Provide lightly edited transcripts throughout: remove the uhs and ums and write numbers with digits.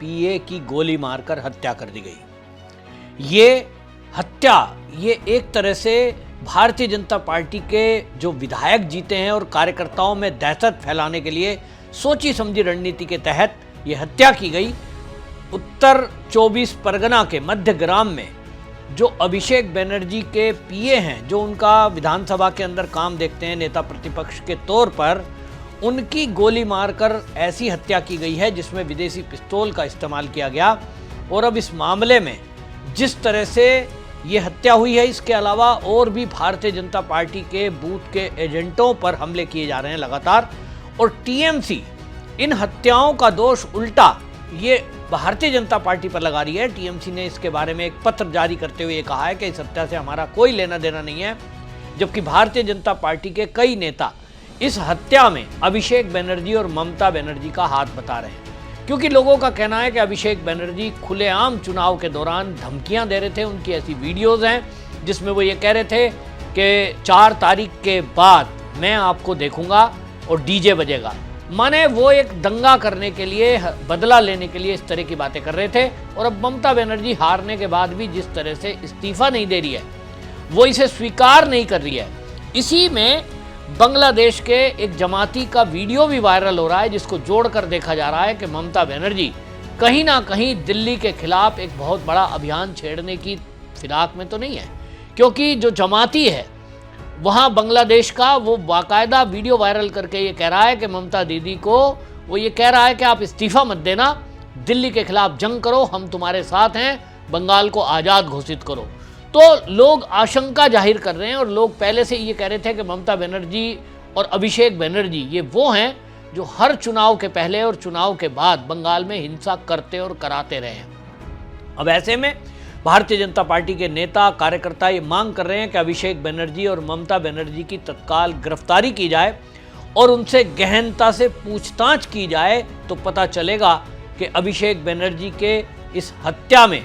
पीए की गोली मारकर हत्या कर दी गई। ये हत्या ये एक तरह से भारतीय जनता पार्टी के जो विधायक जीते हैं और कार्यकर्ताओं में दहशत फैलाने के लिए सोची समझी रणनीति के तहत ये हत्या की गई। उत्तर 24 परगना के मध्य ग्राम में जो अभिषेक बनर्जी के पीए हैं, जो उनका विधानसभा के अंदर काम देखते हैं नेता प्रतिपक्ष के तौर पर, उनकी गोली मारकर ऐसी हत्या की गई है जिसमें विदेशी पिस्तौल का इस्तेमाल किया गया। और अब इस मामले में जिस तरह से ये हत्या हुई है, इसके अलावा और भी भारतीय जनता पार्टी के बूथ के एजेंटों पर हमले किए जा रहे हैं लगातार। और टीएमसी इन हत्याओं का दोष उल्टा ये भारतीय जनता पार्टी पर लगा रही है। टीएमसी ने इसके बारे में एक पत्र जारी करते हुए ये कहा है कि इस हत्या से हमारा कोई लेना देना नहीं है, जबकि भारतीय जनता पार्टी के कई नेता इस हत्या में अभिषेक बनर्जी और ममता बनर्जी का हाथ बता रहे हैं, क्योंकि लोगों का कहना है कि अभिषेक बनर्जी खुलेआम चुनाव के दौरान धमकियां दे रहे थे। उनकी ऐसी वीडियोज़ हैं जिसमें वो ये कह रहे थे कि 4 तारीख के बाद मैं आपको देखूंगा और डीजे बजेगा। माने वो एक दंगा करने के लिए, बदला लेने के लिए इस तरह की बातें कर रहे थे। और अब ममता बनर्जी हारने के बाद भी जिस तरह से इस्तीफा नहीं दे रही है, वो इसे स्वीकार नहीं कर रही है। इसी में बांग्लादेश के एक जमाती का वीडियो भी वायरल हो रहा है, जिसको जोड़कर देखा जा रहा है कि ममता बनर्जी कहीं ना कहीं दिल्ली के खिलाफ एक बहुत बड़ा अभियान छेड़ने की फिराक में तो नहीं है, क्योंकि जो जमाती है वहाँ बांग्लादेश का, वो बाकायदा वीडियो वायरल करके ये कह रहा है कि ममता दीदी को, वो ये कह रहा है कि आप इस्तीफा मत देना, दिल्ली के खिलाफ जंग करो, हम तुम्हारे साथ हैं, बंगाल को आज़ाद घोषित करो। तो लोग आशंका जाहिर कर रहे हैं और लोग पहले से ये कह रहे थे कि ममता बनर्जी और अभिषेक बनर्जी ये वो हैं जो हर चुनाव के पहले और चुनाव के बाद बंगाल में हिंसा करते और कराते रहे हैं। अब ऐसे में भारतीय जनता पार्टी के नेता कार्यकर्ता ये मांग कर रहे हैं कि अभिषेक बनर्जी और ममता बनर्जी की तत्काल गिरफ्तारी की जाए और उनसे गहनता से पूछताछ की जाए, तो पता चलेगा कि अभिषेक बनर्जी के इस हत्या में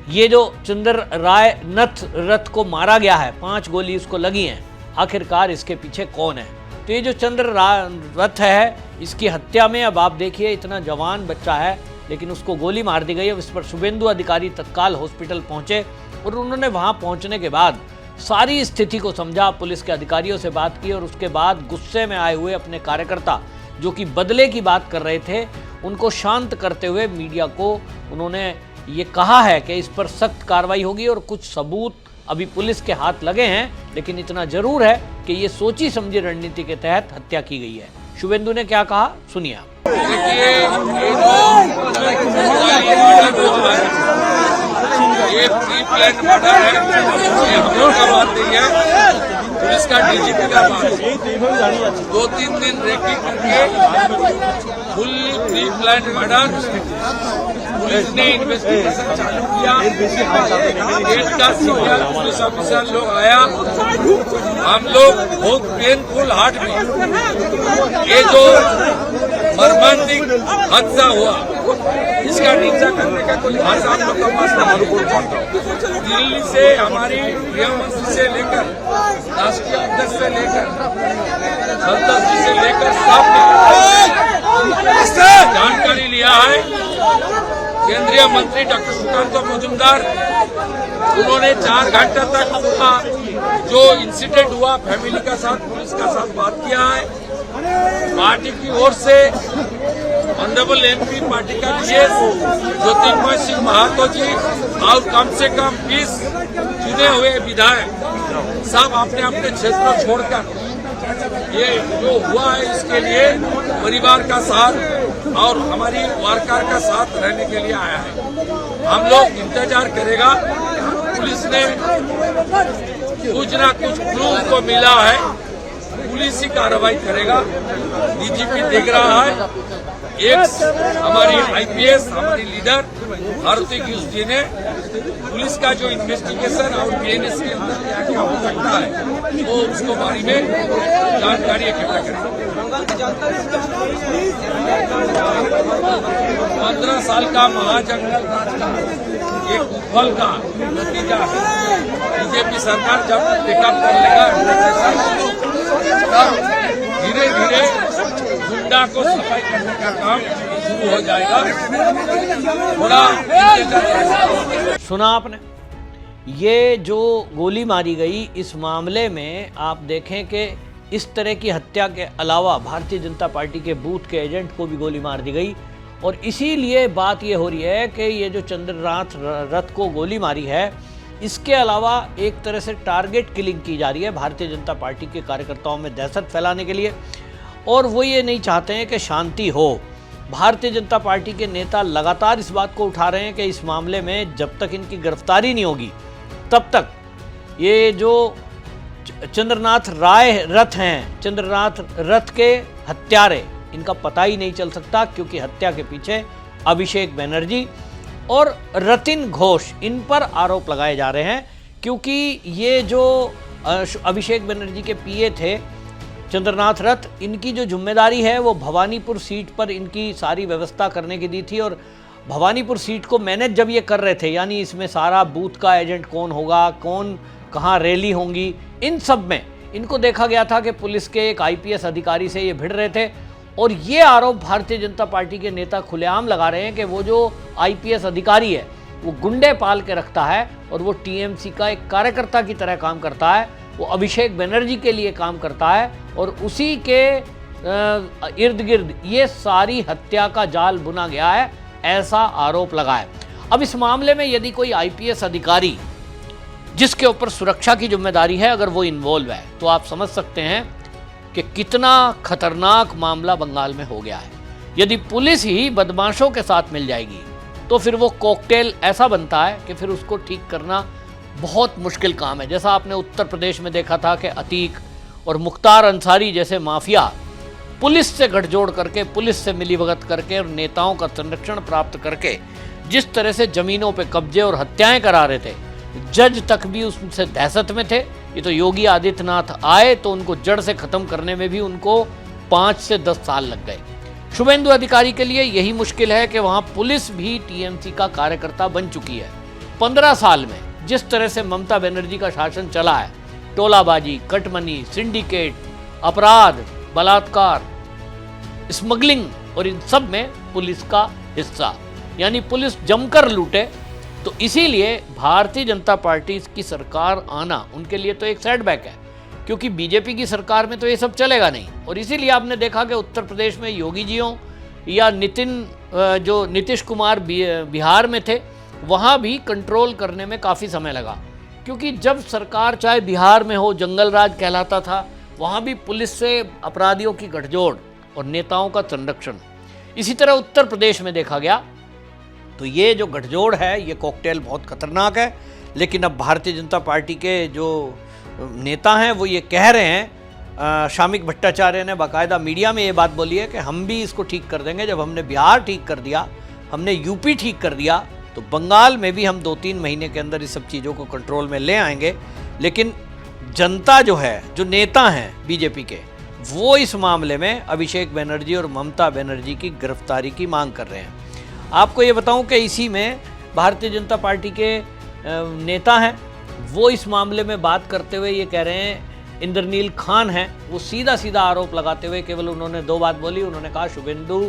ये जो चंद्र राय रथ को मारा गया है, 5 गोली उसको लगी हैं, आखिरकार इसके पीछे कौन है। तो ये जो चंद्र रथ है, इसकी हत्या में अब आप देखिए, इतना जवान बच्चा है लेकिन उसको गोली मार दी गई। अब इस पर शुभेंदु अधिकारी तत्काल हॉस्पिटल पहुंचे और उन्होंने वहां पहुंचने के बाद सारी स्थिति को समझा, पुलिस के अधिकारियों से बात की और उसके बाद गुस्से में आए हुए अपने कार्यकर्ता जो कि बदले की बात कर रहे थे, उनको शांत करते हुए मीडिया को उन्होंने ये कहा है कि इस पर सख्त कार्रवाई होगी और कुछ सबूत अभी पुलिस के हाथ लगे हैं, लेकिन इतना जरूर है कि ये सोची समझी रणनीति के तहत हत्या की गई है। शुभेंदु ने क्या कहा, सुनिए आप। ये प्री प्लान मर्डर है, ये हम लोग का बात नहीं है, पुलिस का डीजीपी का बात है। 2-3 दिन रेकी करके fully pre plan murder police ने इन्वेस्टिगेशन चालू किया। गेट का सीनियर पुलिस ऑफिसर लोग आया, हम लोग बहुत पेनफुल हार्ट में ये जो मर्मांतिक हादसा हुआ, इसका निंदा करने का कोई भाषा हम लोग का पास नहीं। दिल्ली से हमारी गृहमंत्री से लेकर राष्ट्रीय अध्यक्ष से लेकर संसद जी से लेकर सब जानकारी लिया है। केंद्रीय मंत्री डॉक्टर सुकांत मजूमदार, उन्होंने 4 घंटे तक पूरा जो इंसिडेंट हुआ फैमिली का साथ, पुलिस का साथ बात किया है। पार्टी की ओर से ऑनरेबल एमपी पार्टी का जीएस ज्योतिर्मय सिंह महातो जी और कम से कम 20 चुने हुए विधायक सब अपने अपने क्षेत्र छोड़कर ये जो हुआ है इसके लिए परिवार का साथ और हमारी वारकार का साथ रहने के लिए आया है। हम लोग इंतजार करेगा, पुलिस ने कुछ ना कुछ क्लू को मिला है, पुलिस ही कार्रवाई करेगा। डीजीपी देख रहा है, एक हमारी आईपीएस हमारी लीडर भारती जी ने पुलिस का जो इन्वेस्टिगेशन और बीएनएस के अंदर क्या क्या हो सकता है वो उसको बारे में जानकारी इकट्ठा करें। 15 साल का महाजंगल राज का ये कुफल का नतीजा है। बीजेपी सरकार जब टेकअप कर लेगा, धीरे धीरे गुंडा को सफाई करने का काम शुरू हो जाएगा। थोड़ा सुना आपने, ये जो गोली मारी गई इस मामले में आप देखें कि इस तरह की हत्या के अलावा भारतीय जनता पार्टी के बूथ के एजेंट को भी गोली मार दी गई। और इसीलिए बात ये हो रही है कि ये जो चंद्रनाथ रथ को गोली मारी है, इसके अलावा एक तरह से टारगेट किलिंग की जा रही है भारतीय जनता पार्टी के कार्यकर्ताओं में दहशत फैलाने के लिए। और वो ये नहीं चाहते हैं कि शांति हो। भारतीय जनता पार्टी के नेता लगातार इस बात को उठा रहे हैं कि इस मामले में जब तक इनकी गिरफ्तारी नहीं होगी तब तक ये जो चंद्रनाथ रथ हैं, चंद्रनाथ रथ के हत्यारे, इनका पता ही नहीं चल सकता, क्योंकि हत्या के पीछे अभिषेक बनर्जी और रतिन घोष, इन पर आरोप लगाए जा रहे हैं। क्योंकि ये जो अभिषेक बनर्जी के पीए थे चंद्रनाथ रथ, इनकी जो जिम्मेदारी है वो भवानीपुर सीट पर इनकी सारी व्यवस्था करने की दी थी। और भवानीपुर सीट को मैनेज जब ये कर रहे थे, यानी इसमें सारा बूथ का एजेंट कौन होगा, कौन कहाँ रैली होंगी, इन सब में इनको देखा गया था कि पुलिस के एक आईपीएस अधिकारी से ये भिड़ रहे थे। और ये आरोप भारतीय जनता पार्टी के नेता खुलेआम लगा रहे हैं कि वो जो आईपीएस अधिकारी है वो गुंडे पाल के रखता है और वो टीएमसी का एक कार्यकर्ता की तरह काम करता है, वो अभिषेक बनर्जी के लिए काम करता है और उसी के इर्द गिर्द ये सारी हत्या का जाल बुना गया है, ऐसा आरोप लगा है। अब इस मामले में यदि कोई आईपीएस अधिकारी जिसके ऊपर सुरक्षा की जिम्मेदारी है, अगर वो इन्वॉल्व है, तो आप समझ सकते हैं कि कितना खतरनाक मामला बंगाल में हो गया है। यदि पुलिस ही बदमाशों के साथ मिल जाएगी तो फिर वो कॉकटेल ऐसा बनता है कि फिर उसको ठीक करना बहुत मुश्किल काम है। जैसा आपने उत्तर प्रदेश में देखा था कि अतीक और मुख्तार अंसारी जैसे माफिया पुलिस से गठजोड़ करके, पुलिस से मिलीभगत करके और नेताओं का संरक्षण प्राप्त करके जिस तरह से जमीनों पे कब्जे और हत्याएं करा रहे थे, जज तक भी उससे दहशत में थे। ये तो योगी आदित्यनाथ आए तो उनको जड़ से खत्म करने में भी उनको 5 से 10 साल लग गए। शुभेंदु अधिकारी के लिए यही मुश्किल है कि वहां पुलिस भी टीएमसी का कार्यकर्ता बन चुकी है। 15 साल में जिस तरह से ममता बनर्जी का शासन चला है, टोलाबाजी, कटमनी, सिंडिकेट, अपराध, बलात्कार, स्मगलिंग और इन सब में पुलिस का हिस्सा, यानी पुलिस जमकर लूटे। तो इसीलिए भारतीय जनता पार्टी की सरकार आना उनके लिए तो एक सेटबैक है, क्योंकि बीजेपी की सरकार में तो ये सब चलेगा नहीं। और इसीलिए आपने देखा कि उत्तर प्रदेश में योगी जी हों या जो नीतीश कुमार बिहार में थे, वहाँ भी कंट्रोल करने में काफ़ी समय लगा, क्योंकि जब सरकार चाहे बिहार में हो, जंगल राज कहलाता था, वहाँ भी पुलिस से अपराधियों की गठजोड़ और नेताओं का संरक्षण। इसी तरह उत्तर प्रदेश में देखा गया। तो ये जो गठजोड़ है, ये कॉकटेल बहुत खतरनाक है। लेकिन अब भारतीय जनता पार्टी के जो नेता हैं वो ये कह रहे हैं, शामिक भट्टाचार्य ने बाकायदा मीडिया में ये बात बोली है कि हम भी इसको ठीक कर देंगे। जब हमने बिहार ठीक कर दिया, हमने यूपी ठीक कर दिया, तो बंगाल में भी हम 2-3 महीने के अंदर इस सब चीज़ों को कंट्रोल में ले आएंगे। लेकिन जनता जो है, जो नेता हैं बीजेपी के, वो इस मामले में अभिषेक बनर्जी और ममता बनर्जी की गिरफ्तारी की मांग कर रहे हैं। आपको ये बताऊं कि इसी में भारतीय जनता पार्टी के नेता हैं, वो इस मामले में बात करते हुए ये कह रहे हैं, इंद्रनील खान हैं, वो सीधा सीधा आरोप लगाते हुए केवल उन्होंने 2 बात बोली। उन्होंने कहा शुभेंदु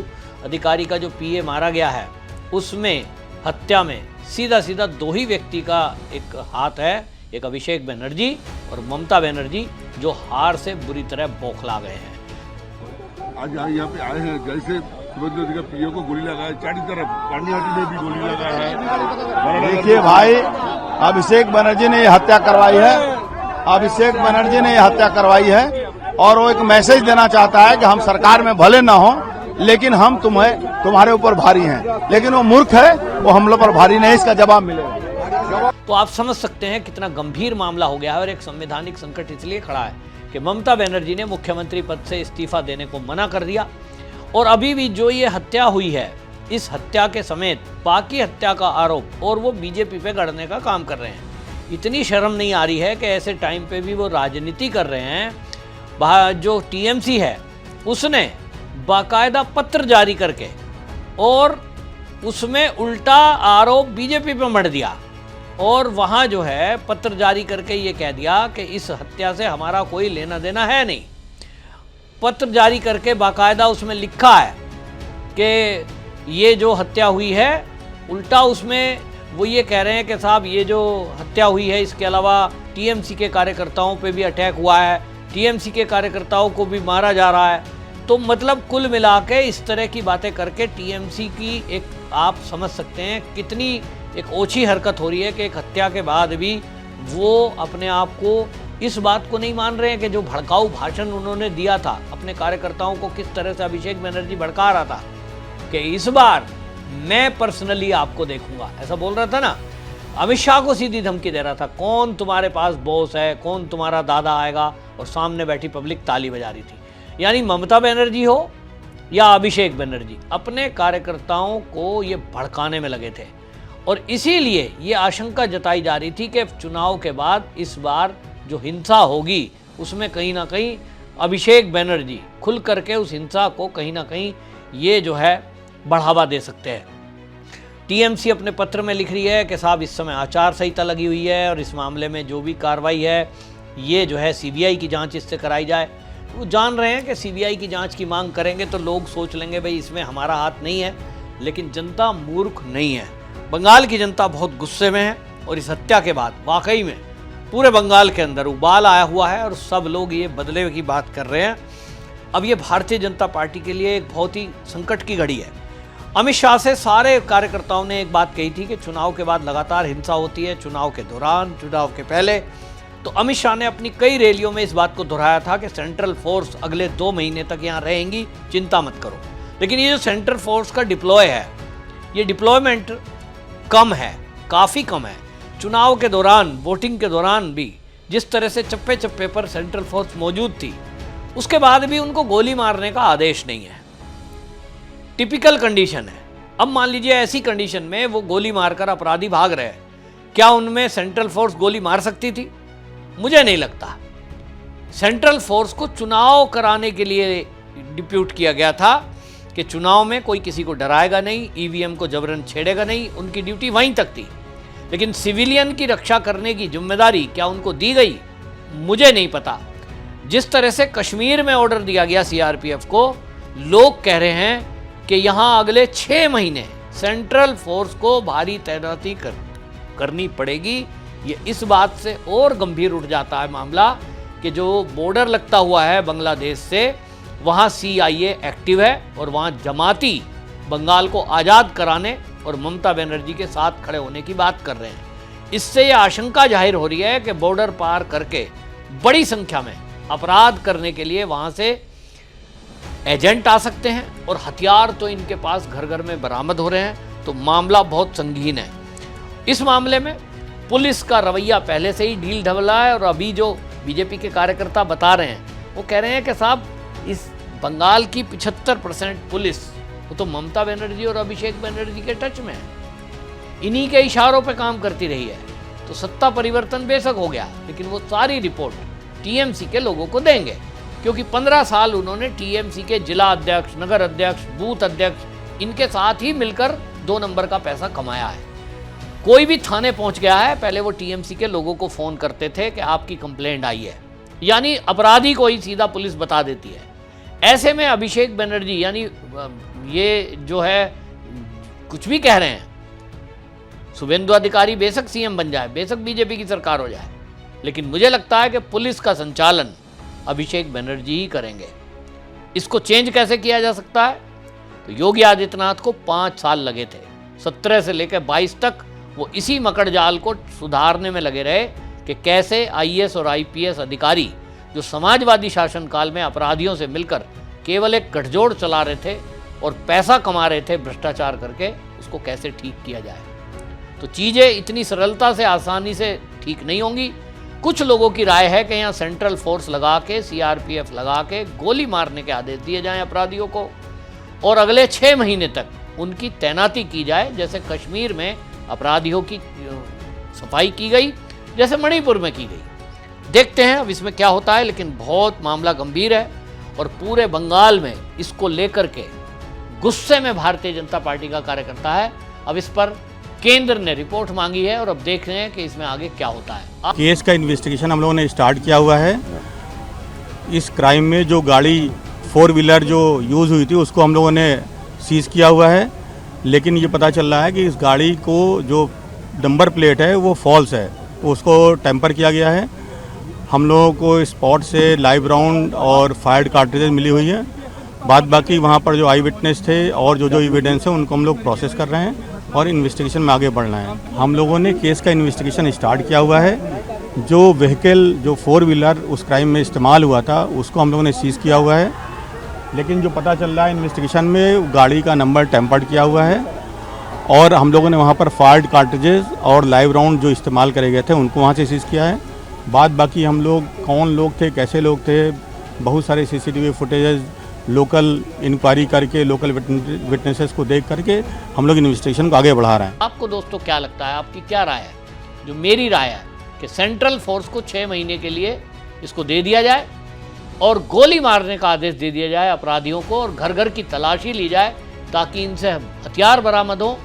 अधिकारी का जो पीए मारा गया है, उसमें हत्या में सीधा सीधा 2 ही व्यक्ति का एक हाथ है, एक अभिषेक बनर्जी और ममता बनर्जी, जो हार से बुरी तरह बौखला गए हैं। आज यहाँ पे आए हैं, जैसे शुभेंदु अधिकारी पीओ को गोली लगाया, चारों तरफ पानीहाटी में भी गोली लगा है। देखिए भाई, अभिषेक बनर्जी ने ये हत्या करवाई है, अभिषेक बनर्जी ने ये हत्या करवाई है और वो एक मैसेज देना चाहता है कि हम सरकार में भले ना हो, लेकिन हम तुम्हारे ऊपर भारी हैं। लेकिन वो मूर्ख है, वो हम लोग पर भारी नहीं, इसका जवाब मिलेगा। तो आप समझ सकते हैं कितना गंभीर मामला हो गया है। और एक संवैधानिक संकट इसलिए खड़ा है कि ममता बनर्जी ने मुख्यमंत्री पद से इस्तीफा देने को मना कर दिया, और अभी भी जो ये हत्या हुई है, इस हत्या के समेत बाकी हत्या का आरोप और वो बीजेपी पे गढ़ने का काम कर रहे हैं। इतनी शर्म नहीं आ रही है कि ऐसे टाइम पे भी वो राजनीति कर रहे हैं। जो टीएमसी है उसने बाकायदा पत्र जारी करके और उसमें उल्टा आरोप बीजेपी पे मढ़ दिया, और वहाँ जो है पत्र जारी करके ये कह दिया कि इस हत्या से हमारा कोई लेना देना है नहीं। पत्र जारी करके बाकायदा उसमें लिखा है कि ये जो हत्या हुई है, उल्टा उसमें वो ये कह रहे हैं कि साहब ये जो हत्या हुई है इसके अलावा टीएमसी के कार्यकर्ताओं पे भी अटैक हुआ है, टीएमसी के कार्यकर्ताओं को भी मारा जा रहा है। तो मतलब कुल मिला के इस तरह की बातें करके टीएमसी की एक, आप समझ सकते हैं कितनी एक ओछी हरकत हो रही है कि एक हत्या के बाद भी वो अपने आप को इस बात को नहीं मान रहे हैं कि जो भड़काऊ भाषण उन्होंने दिया था अपने कार्यकर्ताओं को, किस तरह से अभिषेक बनर्जी भड़का रहा था कि इस बार मैं पर्सनली आपको देखूंगा, ऐसा बोल रहा था ना। अमित शाह को सीधी धमकी दे रहा था, कौन तुम्हारे पास बॉस है, कौन तुम्हारा दादा आएगा, और सामने बैठी पब्लिक ताली बजा रही थी। यानी ममता बनर्जी हो या अभिषेक बनर्जी, अपने कार्यकर्ताओं को ये भड़काने में लगे थे, और इसीलिए ये आशंका जताई जा रही थी कि चुनाव के बाद इस बार जो हिंसा होगी उसमें कहीं ना कहीं अभिषेक बनर्जी खुल करके उस हिंसा को कहीं ना कहीं ये जो है बढ़ावा दे सकते हैं। टीएमसी अपने पत्र में लिख रही है कि साहब इस समय आचार संहिता लगी हुई है और इस मामले में जो भी कार्रवाई है ये जो है सीबीआई की जांच इससे कराई जाए। वो जान रहे हैं कि सीबीआई की जांच की मांग करेंगे तो लोग सोच लेंगे भाई इसमें हमारा हाथ नहीं है, लेकिन जनता मूर्ख नहीं है। बंगाल की जनता बहुत गुस्से में है और इस हत्या के बाद वाकई में पूरे बंगाल के अंदर उबाल आया हुआ है और सब लोग ये बदले की बात कर रहे हैं। अब ये भारतीय जनता पार्टी के लिए एक बहुत ही संकट की घड़ी है। अमित शाह से सारे कार्यकर्ताओं ने एक बात कही थी कि चुनाव के बाद लगातार हिंसा होती है, चुनाव के दौरान, चुनाव के पहले। तो अमित शाह ने अपनी कई रैलियों में इस बात को दोहराया था कि सेंट्रल फोर्स अगले 2 महीने तक यहाँ रहेंगी, चिंता मत करो। लेकिन ये जो सेंट्रल फोर्स का डिप्लॉय है, ये डिप्लॉयमेंट कम है, काफ़ी कम है। चुनाव के दौरान, वोटिंग के दौरान भी जिस तरह से चप्पे चप्पे पर सेंट्रल फोर्स मौजूद थी, उसके बाद भी उनको गोली मारने का आदेश नहीं है। टिपिकल कंडीशन है। अब मान लीजिए ऐसी कंडीशन में वो गोली मारकर अपराधी भाग रहे हैं, क्या उनमें सेंट्रल फोर्स गोली मार सकती थी? मुझे नहीं लगता। सेंट्रल फोर्स को चुनाव कराने के लिए डिप्यूट किया गया था कि चुनाव में कोई किसी को डराएगा नहीं, ईवीएम को जबरन छेड़ेगा नहीं, उनकी ड्यूटी वहीं तक थी। लेकिन सिविलियन की रक्षा करने की जिम्मेदारी क्या उनको दी गई? मुझे नहीं पता। जिस तरह से कश्मीर में ऑर्डर दिया गया सीआरपीएफ को, लोग कह रहे हैं कि यहाँ अगले 6 महीने सेंट्रल फोर्स को भारी तैनाती करनी पड़ेगी। ये इस बात से और गंभीर उठ जाता है मामला कि जो बॉर्डर लगता हुआ है बांग्लादेश से, वहाँ सीआईए एक्टिव है और वहाँ जमाती बंगाल को आज़ाद कराने और ममता बनर्जी के साथ खड़े होने की बात कर रहे हैं। इससे ये आशंका जाहिर हो रही है कि बॉर्डर पार करके बड़ी संख्या में अपराध करने के लिए वहाँ से एजेंट आ सकते हैं, और हथियार तो इनके पास घर घर में बरामद हो रहे हैं। तो मामला बहुत संगीन है। इस मामले में पुलिस का रवैया पहले से ही ढील ढवला है, और अभी जो बीजेपी के कार्यकर्ता बता रहे हैं वो कह रहे हैं कि साहब इस बंगाल की 75% पुलिस वो तो ममता बनर्जी और अभिषेक बनर्जी के टच में है, इन्हीं के इशारों पे काम करती रही है। तो सत्ता परिवर्तन बेशक हो गया, लेकिन वो सारी रिपोर्ट टीएमसी के लोगों को देंगे, क्योंकि 15 साल उन्होंने टीएमसी के जिला अध्यक्ष, नगर अध्यक्ष, बूथ अध्यक्ष, इनके साथ ही मिलकर 2 नंबर का पैसा कमाया है। कोई भी थाने पहुंच गया है, पहले वो टीएमसी के लोगों को फ़ोन करते थे कि आपकी कंप्लेंट आई है, यानी अपराधी को ही सीधा पुलिस बता देती है। ऐसे में अभिषेक बनर्जी यानी ये जो है कुछ भी कह रहे हैं, शुभेंदु अधिकारी बेशक सीएम बन जाए, बेशक बीजेपी की सरकार हो जाए, लेकिन मुझे लगता है कि पुलिस का संचालन अभिषेक बनर्जी ही करेंगे। इसको चेंज कैसे किया जा सकता है? तो योगी आदित्यनाथ को 5 साल लगे थे, 17 से लेकर 22 तक वो इसी मकड़ जाल को सुधारने में लगे रहे कि कैसे आईएएस और आईपीएस अधिकारी जो समाजवादी शासनकाल में अपराधियों से मिलकर केवल एक गठजोड़ चला रहे थे और पैसा कमा रहे थे भ्रष्टाचार करके, उसको कैसे ठीक किया जाए। तो चीज़ें इतनी सरलता से, आसानी से ठीक नहीं होंगी। कुछ लोगों की राय है कि यहाँ सेंट्रल फोर्स लगा के, सीआरपीएफ लगा के गोली मारने के आदेश दिए जाएं अपराधियों को, और अगले 6 महीने तक उनकी तैनाती की जाए, जैसे कश्मीर में अपराधियों की सफाई की गई, जैसे मणिपुर में की गई। देखते हैं अब इसमें क्या होता है, लेकिन बहुत मामला गंभीर है और पूरे बंगाल में इसको लेकर के गुस्से में भारतीय जनता पार्टी का कार्यकर्ता है। अब इस पर केंद्र ने रिपोर्ट मांगी है और अब देख रहे हैं कि इसमें आगे क्या होता है। केस का इन्वेस्टिगेशन हम लोगों ने स्टार्ट किया हुआ है। इस क्राइम में जो गाड़ी 4 व्हीलर जो यूज़ हुई थी उसको हम लोगों ने सीज़ किया हुआ है। लेकिन ये पता चल रहा है कि इस गाड़ी को जो नंबर प्लेट है वो फॉल्स है, उसको टेम्पर किया गया है। हम लोगों को स्पॉट से लाइव राउंड और फायर्ड कार्ट्रिजेज मिली हुई है। बाकी वहाँ पर जो आई विटनेस थे और जो एविडेंस है उनको हम लोग प्रोसेस कर रहे हैं और इन्वेस्टिगेशन में आगे बढ़ रहे हैं। हम लोगों ने केस का इन्वेस्टिगेशन स्टार्ट किया हुआ है। जो व्हीकल जो 4 व्हीलर उस क्राइम में इस्तेमाल हुआ था उसको हम लोगों ने सीज़ किया हुआ है, लेकिन जो पता चल रहा है इन्वेस्टिगेशन में गाड़ी का नंबर टेम्पर्ड किया हुआ है और हम लोगों ने वहाँ पर फायर्ड कार्ट्रिजेज और लाइव राउंड जो इस्तेमाल करे गए थे उनको वहाँ से सीज़ किया है। बाकी हम लोग कौन लोग थे, कैसे लोग थे, बहुत सारे CCTV फुटेजेस लोकल इंक्वायरी करके, लोकल विटनेसेस को देख करके हम लोग इन्वेस्टिगेशन को आगे बढ़ा रहे हैं। आपको दोस्तों क्या लगता है, आपकी क्या राय है? जो मेरी राय है कि सेंट्रल फोर्स को 6 महीने के लिए इसको दे दिया जाए और गोली मारने का आदेश दे दिया जाए अपराधियों को, और घर घर की तलाशी ली जाए ताकि इनसे हथियार बरामद हो,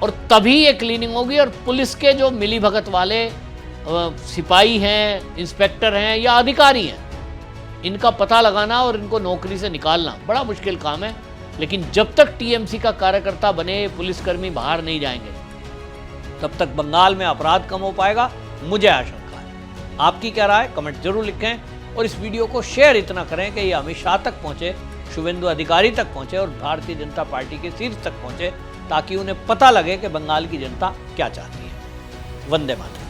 और तभी ये क्लीनिंग होगी। और पुलिस के जो मिली भगत वाले सिपाही हैं, इंस्पेक्टर हैं या अधिकारी हैं, इनका पता लगाना और इनको नौकरी से निकालना बड़ा मुश्किल काम है। लेकिन जब तक TMC का कार्यकर्ता बने पुलिसकर्मी बाहर नहीं जाएंगे तब तक बंगाल में अपराध कम हो पाएगा, मुझे आशंका है। आपकी क्या राय, कमेंट जरूर लिखें और इस वीडियो को शेयर इतना करें कि ये अमित शाह तक पहुंचे, शुभेंदु अधिकारी तक पहुंचे और भारतीय जनता पार्टी के शीर्ष तक पहुंचे, ताकि उन्हें पता लगे कि बंगाल की जनता क्या चाहती है। वंदे मातरम।